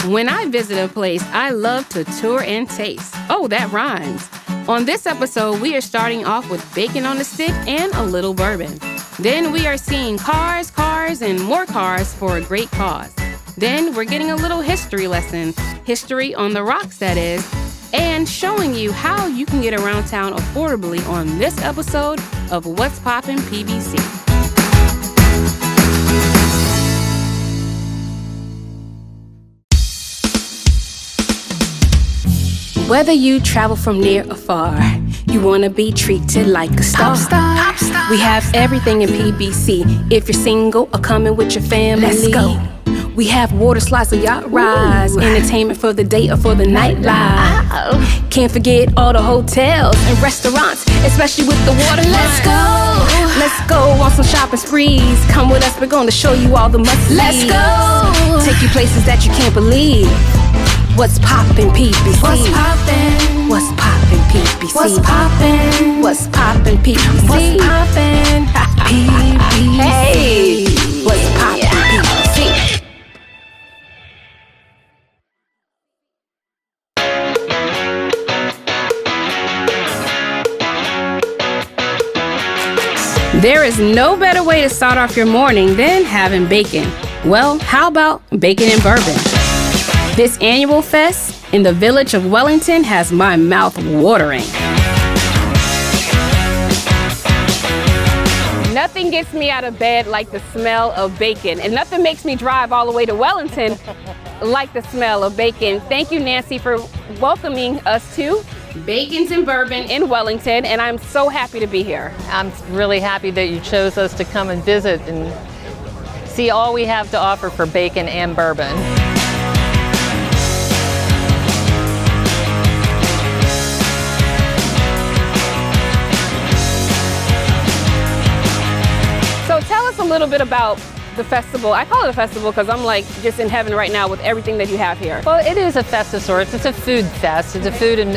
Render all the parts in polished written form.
When I visit a place, I love to tour and taste. Oh, that rhymes. On this episode, we are starting off with bacon on the stick and a little bourbon. Then we are seeing cars, and more cars for a great cause. Then we're getting a little history lesson, history on the rocks that is, and showing you how you can get around town affordably on this episode of What's Poppin' PBC. Whether you travel from near or far, you want to be treated like a star. Pop star. We have everything in PBC. If you're single or coming with your family, let's go. We have water slides or yacht rides, entertainment for the day or for the nightlife. Can't forget all the hotels and restaurants, especially with the water. Let's go. Let's go on some shopping sprees. Come with us, we're going to show you all the must-sees. Let's go. Take you places that you can't believe. What's poppin' PBC? What's poppin'? What's poppin' PBC? What's poppin'? What's poppin' PBC? What's poppin' PBC? Hey, what's poppin' PBC? There is no better way to start off your morning than having bacon. Well, how about bacon and bourbon? This annual fest in the village of Wellington has my mouth watering. Nothing gets me out of bed like the smell of bacon, and nothing makes me drive all the way to Wellington like the smell of bacon. Thank you, Nancy, for welcoming us to Bacons and Bourbon in Wellington, and I'm so happy to be here. I'm really happy that you chose us to come and visit and see all we have to offer for bacon and bourbon. So tell us a little bit about the festival. I call it a festival because I'm like just in heaven right now with everything that you have here. Well, it is a fest of sorts. It's a food fest. It's a food and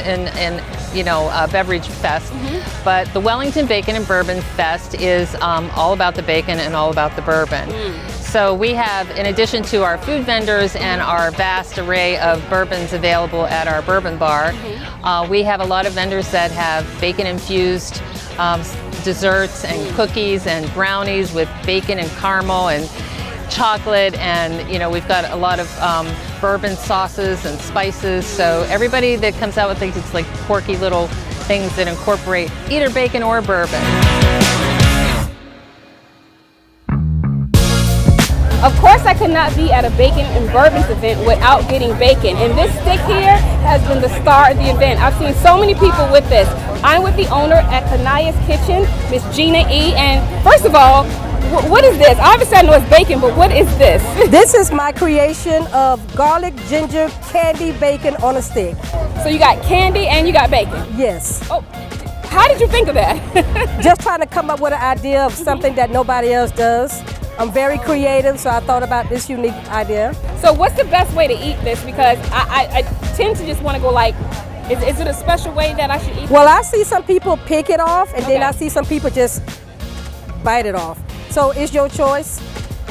beverage fest. Mm-hmm. But the Wellington Bacon and Bourbon Fest is all about the bacon and all about the bourbon. So we have, in addition to our food vendors and our vast array of bourbons available at our bourbon bar, we have a lot of vendors that have bacon-infused desserts and cookies and brownies with bacon and caramel and chocolate, and we've got a lot of bourbon sauces and spices. So everybody that comes out with these like quirky little things that incorporate either bacon or bourbon. Of course, I could not be at a Bacon and Bourbons event without getting bacon. And this stick here has been the star of the event. I've seen so many people with this. I'm with the owner at Kayak's Kitchen, Miss Gina E. And first of all, what is this? Obviously I know it's bacon, but what is this? This is my creation of garlic ginger candy bacon on a stick. So you got candy and you got bacon? Yes. Oh, how did you think of that? Just trying to come up with an idea of something that nobody else does. I'm very creative, so I thought about this unique idea. So what's the best way to eat this? Because I tend to just want to go like, is it a special way that I should eat Well, I see some people pick it off, and then I see some people just bite it off. So it's your choice.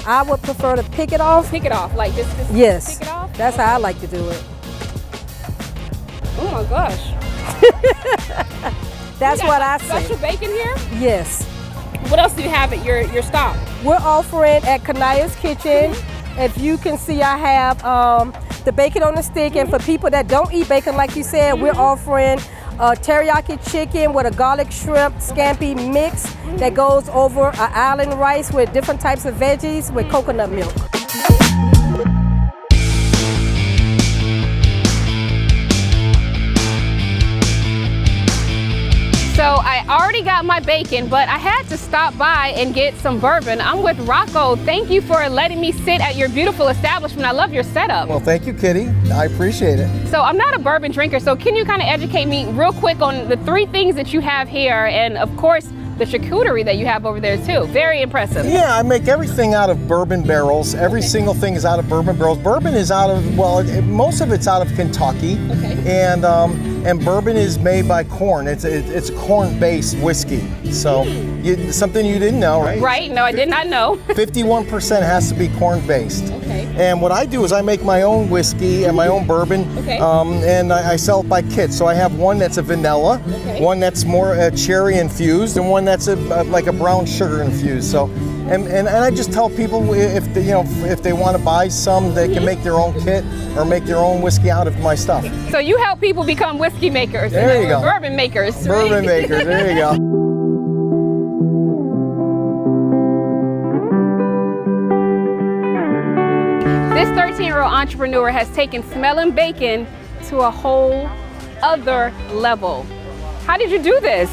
I would prefer to pick it off. Pick it off, like just yes. pick it off? That's how I like to do it. Oh my gosh. That's what I say. Special bacon here? Yes. What else do you have at your stop? We're offering at Kayak's Kitchen. If you can see, I have the bacon on the stick, and for people that don't eat bacon, like you said, we're offering a teriyaki chicken with a garlic shrimp scampi mix that goes over an island rice with different types of veggies with coconut milk. So I already got my bacon, but I had to stop by and get some bourbon. I'm with Rocco. Thank you for letting me sit at your beautiful establishment. I love your setup. Well, thank you, Kitty. I appreciate it. So I'm not a bourbon drinker, so can you kind of educate me real quick on the three things that you have here, and of course, the charcuterie that you have over there too. Very impressive. Yeah, I make everything out of bourbon barrels. Every single thing is out of bourbon barrels. Bourbon is out of, well, most of it's out of Kentucky. Okay. And and bourbon is made by corn. It's a corn-based whiskey. So something you didn't know, right? Right, no, I did not know. 51% has to be corn-based. Okay. And what I do is I make my own whiskey and my own bourbon, Okay. and I sell it by kits. So I have one that's a vanilla, Okay. one that's more cherry infused, and one that's like a brown sugar infused. So, and I just tell people if they want to buy some, they can make their own kit or make their own whiskey out of my stuff. So you help people become whiskey makers. There you go. Bourbon makers. Bourbon makers. There you go. This 13-year-old entrepreneur has taken smelling bacon to a whole other level. How did you do this?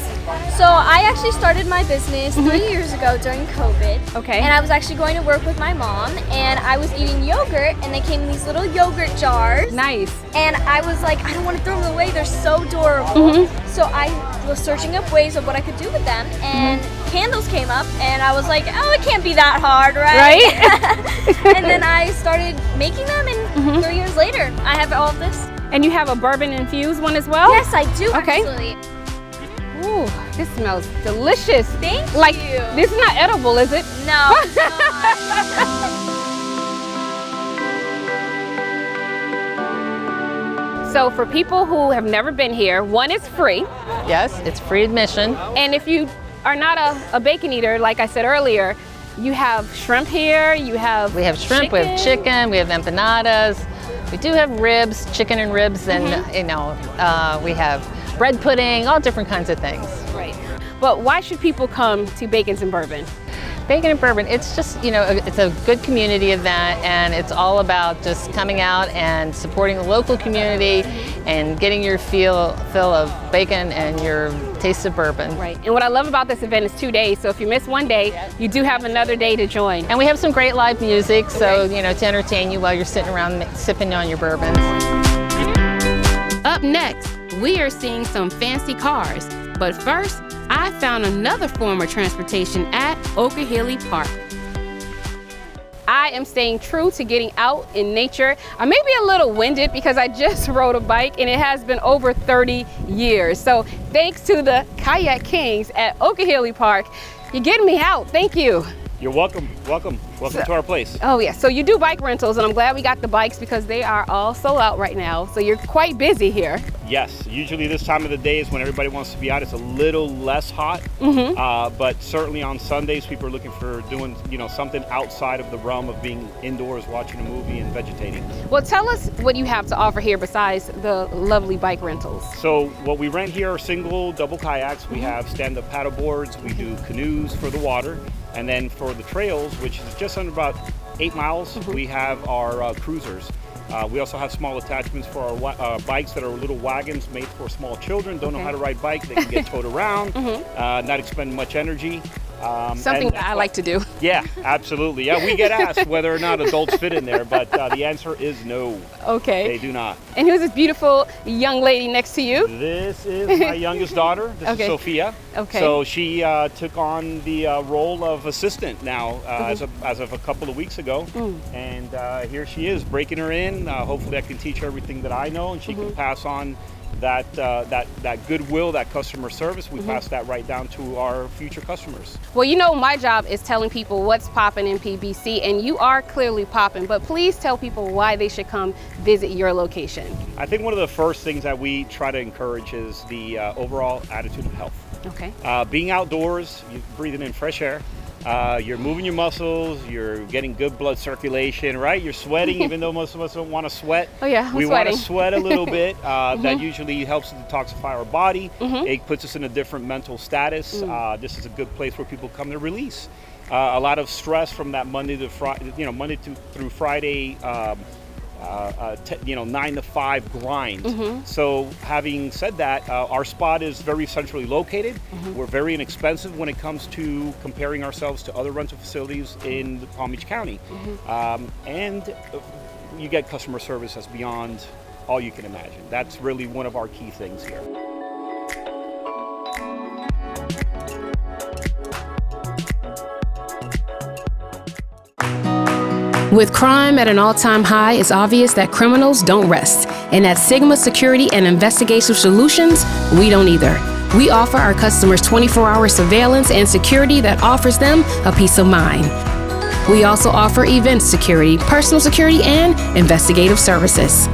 So I actually started my business 3 years ago during COVID. Okay. And I was actually going to work with my mom, and I was eating yogurt, and they came in these little yogurt jars. Nice. And I was like, I don't want to throw them away. They're so adorable. So I was searching up ways of what I could do with them, and candles came up, and I was like, oh, it can't be that hard, right? Right? And then I started making them, and 3 years later, I have all of this. And you have a bourbon infused one as well? Yes, I do, Okay. actually. Ooh, this smells delicious. Thank Like, you. this is not edible, is it? No, it's not. So for people who have never been here, one is free. Yes, it's free admission. And if you are not a bacon eater, like I said earlier, you have shrimp here, you have We have shrimp, we have chicken, we have empanadas. We do have ribs, chicken and ribs, and we have bread pudding, all different kinds of things. Right. But why should people come to Bacons and Bourbon? Bacon and Bourbon, it's just, it's a good community event, and it's all about just coming out and supporting the local community and getting your fill of bacon and your taste of bourbon. Right. And what I love about this event is 2 days. So if you miss one day, you do have another day to join. And we have some great live music, so, to entertain you while you're sitting around sipping on your bourbons. Up next, we are seeing some fancy cars. But first, I found another form of transportation at Okehilly Park. I am staying true to getting out in nature. I may be a little winded because I just rode a bike and it has been over 30 years. So thanks to the Kayak Kings at Okehilly Park, you're getting me out. Thank you. You're welcome. Welcome to our place. Oh yeah, so you do bike rentals, and I'm glad we got the bikes because they are all sold out right now. So you're quite busy here. Yes, usually this time of the day is when everybody wants to be out. It's a little less hot, but certainly on Sundays, people are looking for doing, something outside of the realm of being indoors, watching a movie and vegetating. Well, tell us what you have to offer here besides the lovely bike rentals. So what we rent here are single, double kayaks. We have stand-up paddle boards. We do canoes for the water. And then for the trails, which is just under about 8 miles, we have our cruisers. We also have small attachments for our bikes that are little wagons made for small children. Don't know how to ride bike, they can get towed around, not expend much energy. Something that I like to do. Yeah, absolutely. Yeah, we get asked whether or not adults fit in there, but the answer is no. Okay. They do not. And who's this beautiful young lady next to you? This is my youngest daughter. This is Sophia. Okay. So she took on the role of assistant now as of a couple of weeks ago. And here she is, breaking her in. Hopefully I can teach her everything that I know, and she can pass on that goodwill, that customer service. We pass that right down to our future customers. Well, my job is telling people what's popping in PBC, and you are clearly popping, but please tell people why they should come visit your location. I think one of the first things that we try to encourage is the overall attitude of health. Okay. Being outdoors, you're breathing in fresh air. You're moving your muscles, you're getting good blood circulation, right? You're sweating, even though most of us don't want to sweat. Oh yeah, we sweating. want to sweat a little bit. That usually helps to detoxify our body. It puts us in a different mental status. This is a good place where people come to release a lot of stress from that Monday through Friday 9 to 5 grind. So having said that, our spot is very centrally located. We're very inexpensive when it comes to comparing ourselves to other rental facilities in Palm Beach County. And you get customer service that's beyond all you can imagine. That's really one of our key things here. With crime at an all-time high, it's obvious that criminals don't rest. And at Sigma Security and Investigative Solutions, we don't either. We offer our customers 24-hour surveillance and security that offers them a peace of mind. We also offer event security, personal security, and investigative services.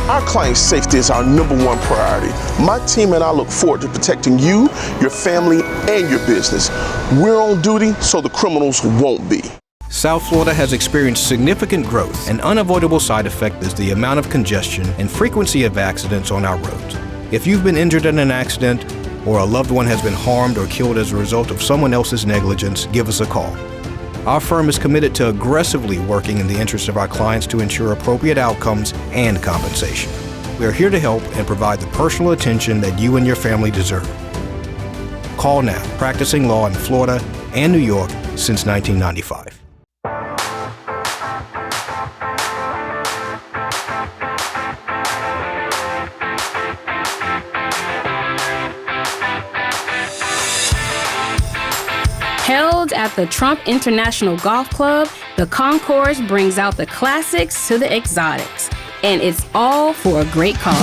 Our clients' safety is our #1 priority. My team and I look forward to protecting you, your family, and your business. We're on duty so the criminals won't be. South Florida has experienced significant growth. An unavoidable side effect is the amount of congestion and frequency of accidents on our roads. If you've been injured in an accident, or a loved one has been harmed or killed as a result of someone else's negligence, give us a call. Our firm is committed to aggressively working in the interest of our clients to ensure appropriate outcomes and compensation. We are here to help and provide the personal attention that you and your family deserve. Call now, practicing law in Florida and New York since 1995. Held at the Trump International Golf Club, the Concourse brings out the classics to the exotics, and it's all for a great cause.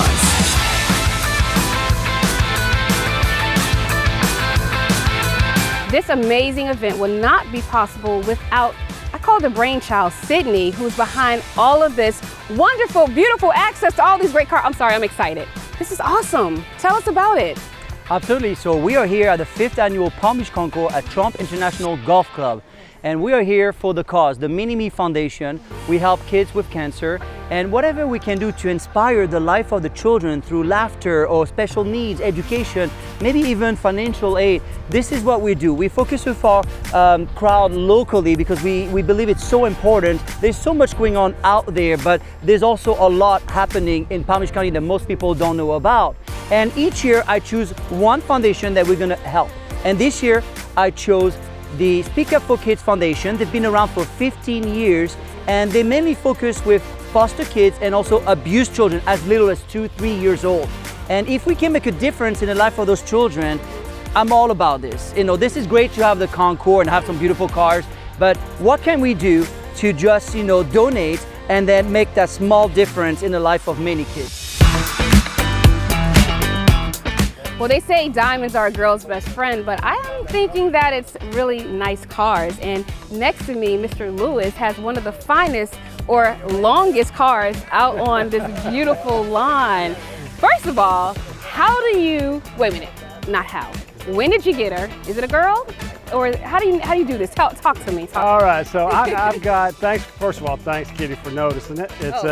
This amazing event would not be possible without, I call the brainchild, Sydney, who's behind all of this wonderful, beautiful access to all these great cars. I'm sorry, I'm excited. This is awesome. Tell us about it. Absolutely. So we are here at the 5th annual Palm Beach Concourse at Trump International Golf Club. And we are here for the cause, the Mini-Me Foundation. We help kids with cancer, and whatever we can do to inspire the life of the children through laughter or special needs, education, maybe even financial aid. This is what we do. We focus with our crowd locally because we believe it's so important. There's so much going on out there, but there's also a lot happening in Palm Beach County that most people don't know about. And each year I choose one foundation that we're gonna help. And this year I chose the Speak Up for Kids Foundation. They've been around for 15 years and they mainly focus with foster kids and also abused children as little as 2-3 years old. And if we can make a difference in the life of those children, I'm all about this. You know, this is great to have the Concourse and have some beautiful cars, but what can we do to just, you know, donate and then make that small difference in the life of many kids? Well, they say diamonds are a girl's best friend, but I am thinking that it's really nice cars. And next to me, Mr. Lewis has one of the finest or longest cars out on this beautiful lawn. First of all, how do you, wait a minute, not how. When did you get her? Is it a girl? Or how do you do this? Talk to me. All right, so I've got, first of all, thanks Kitty for noticing it. It's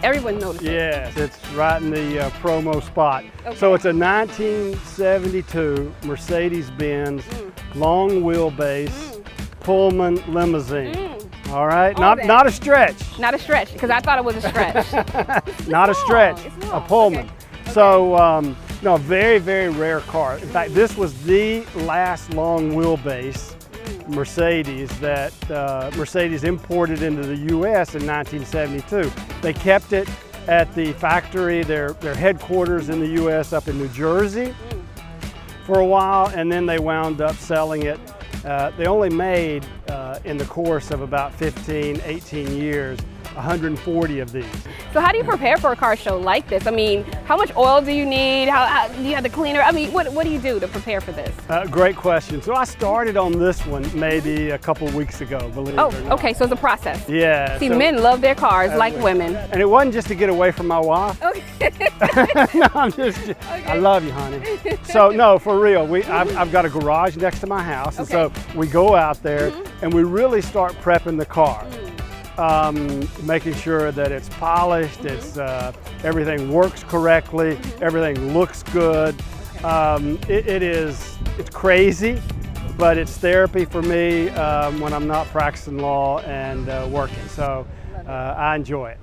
everyone noticed it. Yes, it's right in the promo spot. Okay. So it's a 1972 Mercedes-Benz long wheelbase Pullman limousine. All right, not a stretch. Not a stretch, because I thought it was a stretch. Not a stretch, a Pullman. Okay. So, no, very, very rare car. In fact, this was the last long wheelbase Mercedes that Mercedes imported into the U.S. in 1972. They kept it at the factory, their headquarters in the U.S. up in New Jersey for a while, and then they wound up selling it. They only made, in the course of about 15, 18 years, 140 of these. So how do you prepare for a car show like this? I mean, how much oil do you need? How do you have the cleaner? I mean, what do you do to prepare for this? Great question. So I started on this one maybe a couple weeks ago, believe it or not. Okay, so it's a process. Yeah. See, men love their cars like women. And it wasn't just to get away from my wife. Okay. No, I'm just, okay. I love you, honey. So no, for real, I've got a garage next to my house, and so we go out there and we really start prepping the car. Making sure that it's polished, it's everything works correctly, everything looks good. It's crazy, but it's therapy for me when I'm not practicing law and working. So I enjoy it.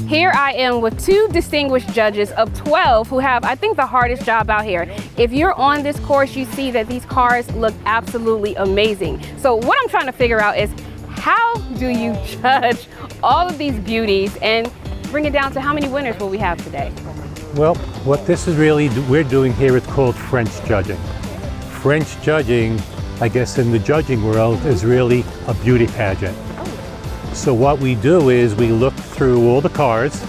Here I am with 2 distinguished judges of 12 who have, I think, the hardest job out here. If you're on this course, you see that these cars look absolutely amazing. So what I'm trying to figure out is, how do you judge all of these beauties and bring it down to how many winners will we have today? Well, what this is really we're doing here is called French judging. French judging I guess in the judging world, is really a beauty pageant. So what we do is we look through all the cars.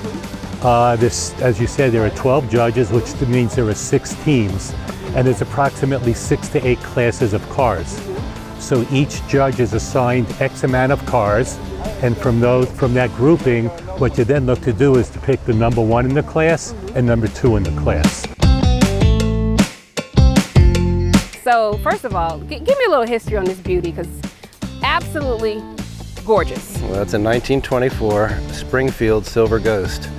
As you said, there are 12 judges, which means there are 6 teams, and there's approximately 6 to 8 classes of cars. So each judge is assigned X amount of cars, and from that grouping, what you then look to do is to pick the number 1 in the class and number 2 in the class. So first of all, give me a little history on this beauty, because absolutely gorgeous. Well, it's a 1924 Springfield Silver Ghost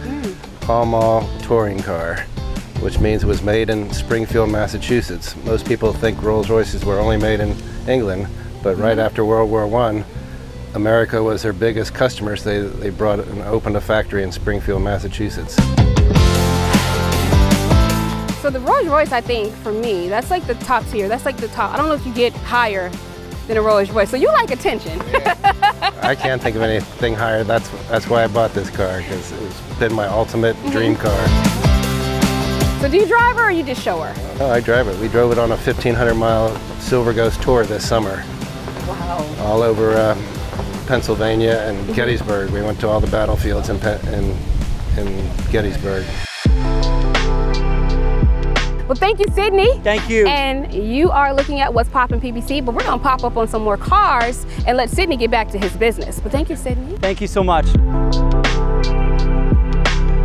Pall Mall touring car, which means it was made in Springfield, Massachusetts. Most people think Rolls Royces were only made in England, but right after World War I, America was their biggest customer, so they brought and opened a factory in Springfield, Massachusetts. So the Rolls Royce, I think, for me, that's like the top tier. That's like the top. I don't know if you get higher than a Rolls Royce. So you like attention. I can't think of anything higher. That's why I bought this car, because it's been my ultimate dream car. So do you drive her or you just show her? No, I drive it. We drove it on a 1,500-mile Silver Ghost tour this summer. Wow. All over Pennsylvania and Gettysburg. We went to all the battlefields in Gettysburg. Well, thank you, Sydney. Thank you. And you are looking at What's Poppin' PBC, but we're gonna pop up on some more cars and let Sydney get back to his business. But thank you, Sydney. Thank you so much.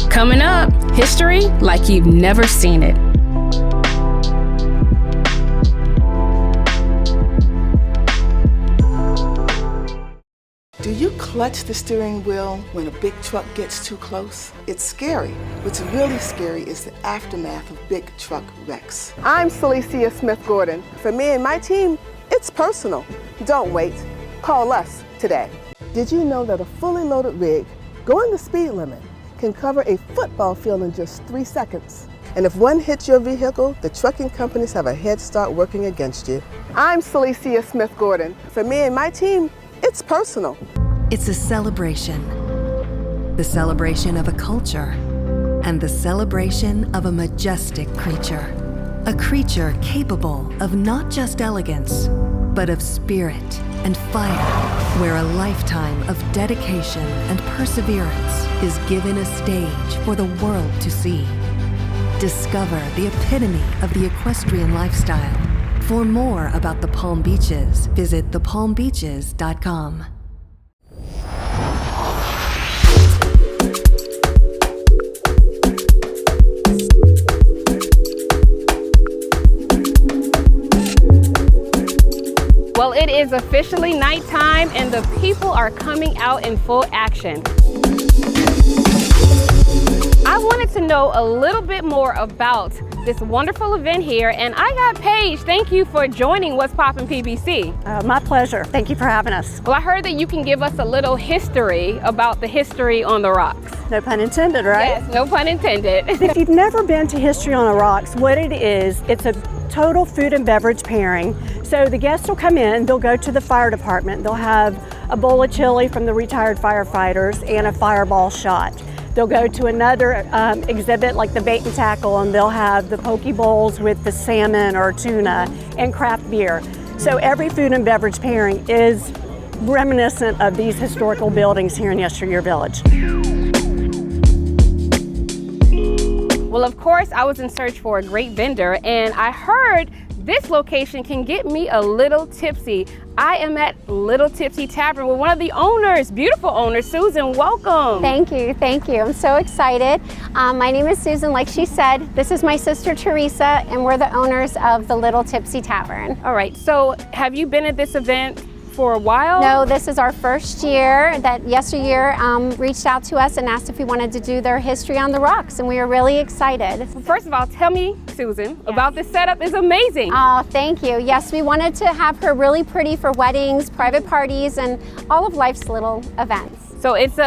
Coming up, history like you've never seen it. Do you clutch the steering wheel when a big truck gets too close? It's scary. What's really scary is the aftermath of big truck wrecks. I'm Celicia Smith-Gordon. For me and my team, it's personal. Don't wait. Call us today. Did you know that a fully loaded rig going the speed limit can cover a football field in just 3 seconds? And if one hits your vehicle, the trucking companies have a head start working against you. I'm Celicia Smith-Gordon. For me and my team, it's personal. It's a celebration. The celebration of a culture and the celebration of a majestic creature. A creature capable of not just elegance, but of spirit and fire, where a lifetime of dedication and perseverance is given a stage for the world to see. Discover the epitome of the equestrian lifestyle. For more about the Palm Beaches, visit thepalmbeaches.com. Well, it is officially nighttime and the people are coming out in full action. I wanted to know a little bit more about this wonderful event here, and I got Paige. Thank you for joining What's Poppin' PBC. My pleasure. Thank you for having us. Well, I heard that you can give us a little history about the history on the rocks. No pun intended, right? Yes, no pun intended. If you've never been to History on the Rocks, what it is, it's a total food and beverage pairing. So the guests will come in, they'll go to the fire department, they'll have a bowl of chili from the retired firefighters and a fireball shot. They'll go to another exhibit like the bait and tackle, and they'll have the poke bowls with the salmon or tuna and craft beer. So every food and beverage pairing is reminiscent of these historical buildings here in Yesteryear Village. Well, of course, I was in search for a great vendor, and I heard this location can get me a little tipsy. I am at Little Tipsy Tavern with one of the owners, beautiful owner, Susan. Welcome. Thank you, thank you. I'm so excited. My name is Susan, like she said. This is my sister Teresa, and we're the owners of the Little Tipsy Tavern. All right, so have you been at this event for a while? No, this is our first year that Yesteryear reached out to us and asked if we wanted to do their History on the Rocks, and we are really excited. First of all, tell me, Susan, about this setup. Is amazing. Oh, thank you. Yes, we wanted to have her really pretty for weddings, private parties, and all of life's little events. So it's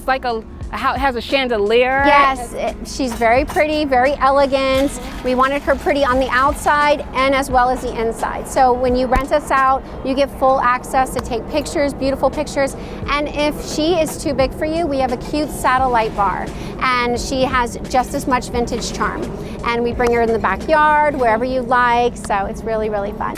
like it has a chandelier. Yes, she's very pretty, very elegant. We wanted her pretty on the outside and as well as the inside. So when you rent us out, you get full access to take pictures, beautiful pictures. And if she is too big for you, we have a cute satellite bar. And she has just as much vintage charm. And we bring her in the backyard, wherever you like. So it's really, really fun.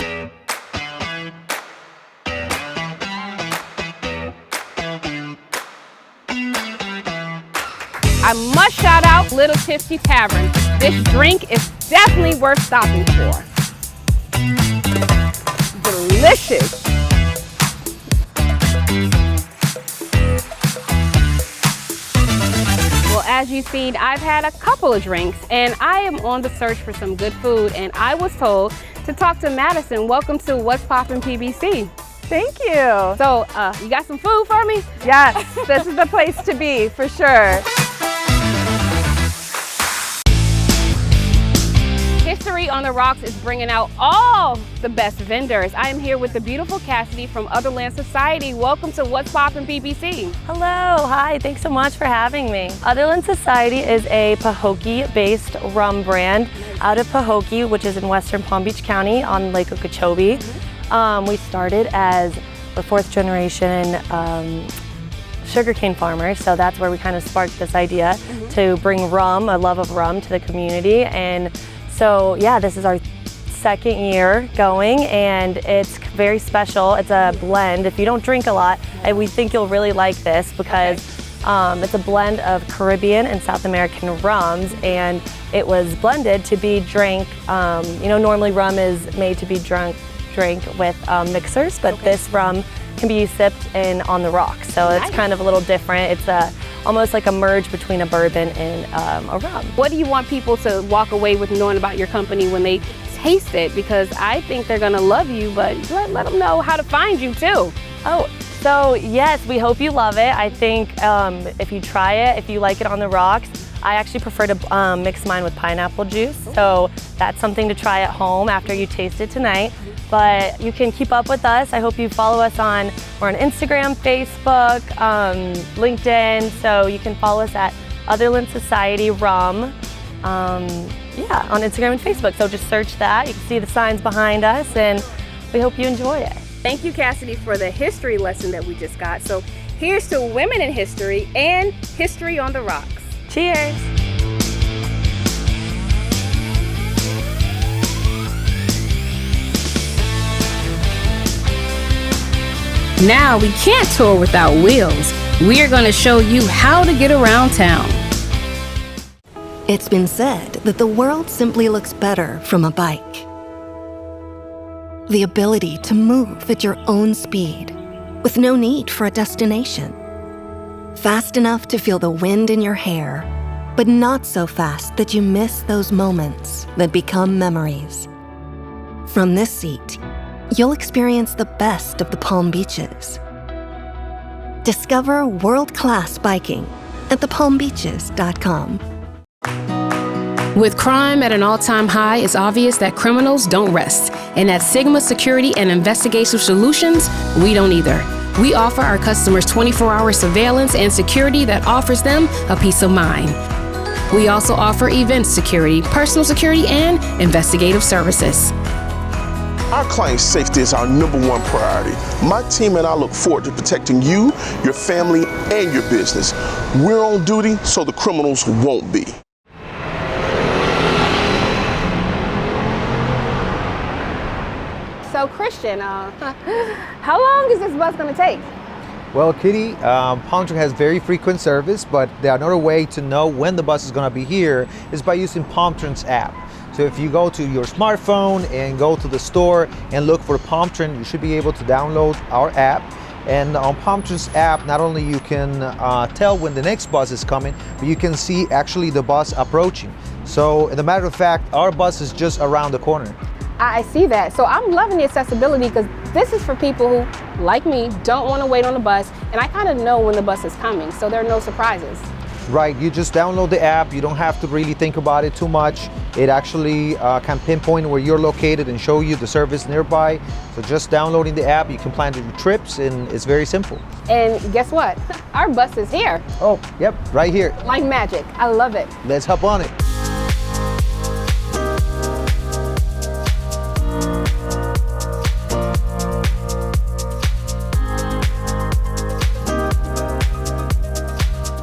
must shout out Little Tipsy Tavern. This drink is definitely worth stopping for. Delicious. Well, as you've seen, I've had a couple of drinks and I am on the search for some good food, and I was told to talk to Madison. Welcome to What's Poppin' PBC. Thank you. So, you got some food for me? Yes, this is the place to be, for sure. History on the Rocks is bringing out all the best vendors. I am here with the beautiful Cassidy from Otherland Society. Welcome to What's Poppin' PBC. Hello, hi, thanks so much for having me. Otherland Society is a Pahokee-based rum brand out of Pahokee, which is in western Palm Beach County on Lake Okeechobee. We started as a fourth generation sugarcane farmers, so that's where we kind of sparked this idea to bring rum, a love of rum, to the community. And so yeah, this is our second year going, and it's very special. It's a blend. If you don't drink a lot, we think you'll really like this because it's a blend of Caribbean and South American rums, and it was blended to be drank. You know, normally rum is made to be drank with mixers, but this rum can be sipped in on the rocks. So it's kind of a little different. It's almost like a merge between a bourbon and a rum. What do you want people to walk away with knowing about your company when they taste it? Because I think they're gonna love you, but let them know how to find you too. Oh, so yes, we hope you love it. I think if you try it, if you like it on the rocks, I actually prefer to mix mine with pineapple juice. So that's something to try at home after you taste it tonight. But you can keep up with us. I hope you follow us we're on Instagram, Facebook, LinkedIn. So you can follow us at Otherland Society Rum. Yeah, on Instagram and Facebook. So just search that. You can see the signs behind us, and we hope you enjoy it. Thank you, Cassidy, for the history lesson that we just got. So here's to women in history and history on the rocks. Cheers. Now we can't tour without wheels. We are going to show you how to get around town. It's been said that the world simply looks better from a bike. The ability to move at your own speed with no need for a destination. Fast enough to feel the wind in your hair, but not so fast that you miss those moments that become memories. From this seat, you'll experience the best of the Palm Beaches. Discover world-class biking at thepalmbeaches.com. With crime at an all-time high, it's obvious that criminals don't rest. And at Sigma Security and Investigative Solutions, we don't either. We offer our customers 24-hour surveillance and security that offers them a peace of mind. We also offer event security, personal security, and investigative services. Our client's safety is our #1 priority. My team and I look forward to protecting you, your family, and your business. We're on duty so the criminals won't be. So Christian, how long is this bus going to take? Well, Kitty, Palm Trunk has very frequent service, but another way to know when the bus is going to be here is by using Palm Trunk's app. So if you go to your smartphone and go to the store and look for Palm Trunk, you should be able to download our app. And on Palm Trunk's app, not only you can tell when the next bus is coming, but you can see actually the bus approaching. So as a matter of fact, our bus is just around the corner. I see that. So I'm loving the accessibility because this is for people who, like me, don't want to wait on the bus, and I kind of know when the bus is coming, so there are no surprises. Right, you just download the app. You don't have to really think about it too much. It actually can pinpoint where you're located and show you the service nearby. So just downloading the app, you can plan your trips, and it's very simple. And guess what? Our bus is here. Oh, yep, right here. Like magic. I love it. Let's hop on it.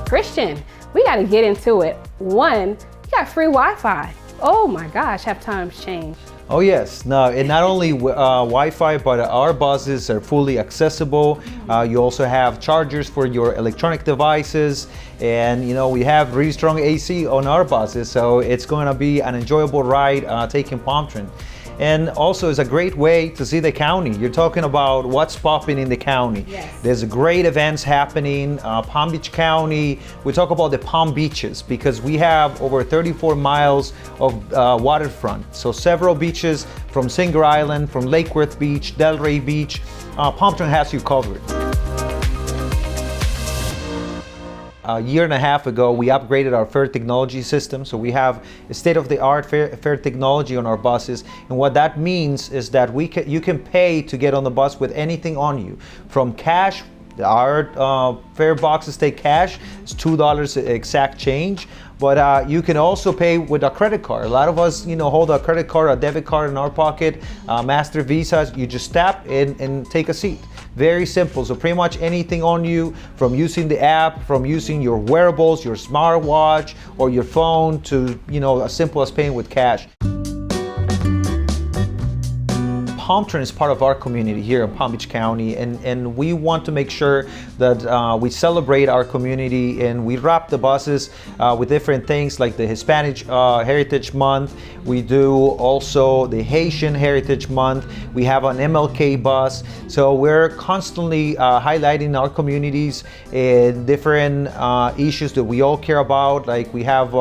Christian, we got to get into it. One, you got free Wi-Fi. Oh my gosh, have times changed? Oh yes, no, and not only Wi-Fi, but our buses are fully accessible. You also have chargers for your electronic devices, and you know we have really strong AC on our buses, so it's going to be an enjoyable ride taking Palm Tran. And also it's a great way to see the county. You're talking about what's popping in the county. Yes. There's great events happening. Palm Beach County, we talk about the Palm Beaches because we have over 34 miles of waterfront. So several beaches from Singer Island, from Lake Worth Beach, Delray Beach. Palm Tran has you covered. A year and a half ago, we upgraded our fare technology system. So we have state-of-the-art fare technology on our buses. And what that means is that you can pay to get on the bus with anything on you. From cash, our fare boxes take cash. It's $2 exact change. But you can also pay with a credit card. A lot of us, you know, hold a credit card, a debit card in our pocket, Master Visas. You just tap and take a seat. Very simple. So pretty much anything on you, from using the app, from using your wearables, your smartwatch, or your phone, to, you know, as simple as paying with cash. Palm Tran is part of our community here in Palm Beach County, and we want to make sure that we celebrate our community, and we wrap the buses with different things like the Hispanic Heritage Month. We do also the Haitian Heritage Month. We have an MLK bus. So we're constantly highlighting our communities and different issues that we all care about. Like we have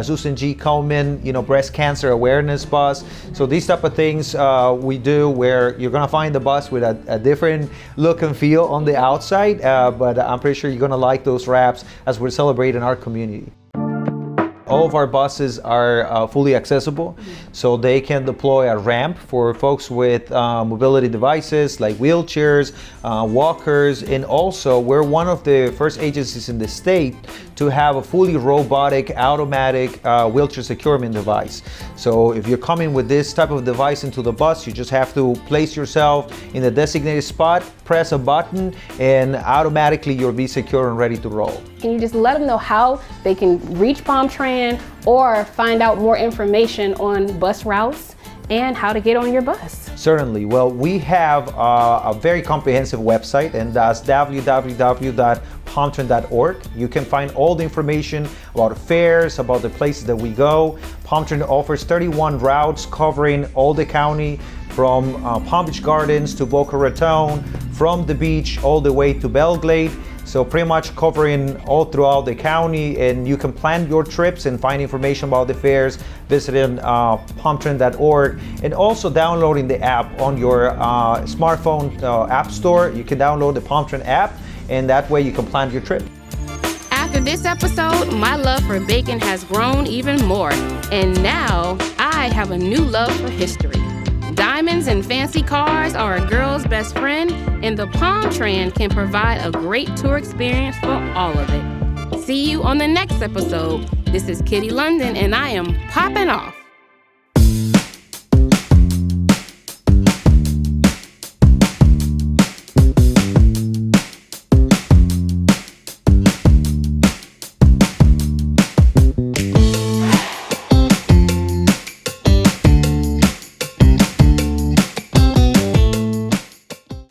Susan G. Komen, you know, breast cancer awareness bus. So these type of things we do, where you're gonna find the bus with a different look and feel on the outside, but I'm pretty sure you're gonna like those wraps as we're celebrating our community. All of our buses are fully accessible, so they can deploy a ramp for folks with mobility devices like wheelchairs, walkers, and also we're one of the first agencies in the state to have a fully robotic, automatic wheelchair securement device. So if you're coming with this type of device into the bus, you just have to place yourself in the designated spot, press a button, and automatically you'll be secure and ready to roll. Can you just let them know how they can reach Palm Tran or find out more information on bus routes and how to get on your bus? Certainly. Well, we have a very comprehensive website, and that's www.palmtran.org. You can find all the information about fares, about the places that we go. Palm Tran offers 31 routes covering all the county, from Palm Beach Gardens to Boca Raton, from the beach all the way to Belglade. So pretty much covering all throughout the county, and you can plan your trips and find information about the fares visiting palmtran.org, and also downloading the app on your smartphone app store. You can download the Palm Tran app, and that way you can plan your trip. After this episode, my love for bacon has grown even more, and now I have a new love for history. Diamonds and fancy cars are a girl's best friend, and the Palm Tran can provide a great tour experience for all of it. See you on the next episode. This is Kitty London, and I am popping off.